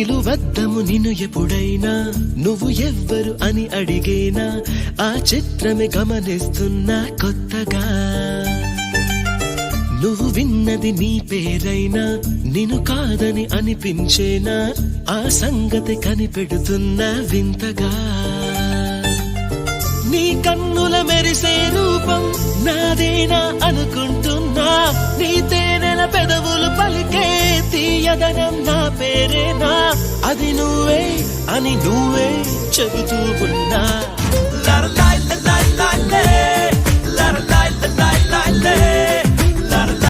పిలువద్దము నిన్ను ఎప్పుడైనా నువ్వు ఎవ్వరు అని అడిగేనా ఆ చిత్రమే గమనిస్తున్నా కొత్తగా నువ్వు విన్నది నీ పేరైనా నిన్ను కాదని అనిపించేనా ఆ సంగతి కనిపెడుతున్నా వింతగా నీ కన్నుల మెరిసే రూపం నాదేనా అనుకుంటున్నా నీ తేనెల పెదవులు పలికే తీయదనం నా పేరేనా అది నువ్వే అని నువ్వే చెబుతూ ఉన్నా. లా లా లా లా లా.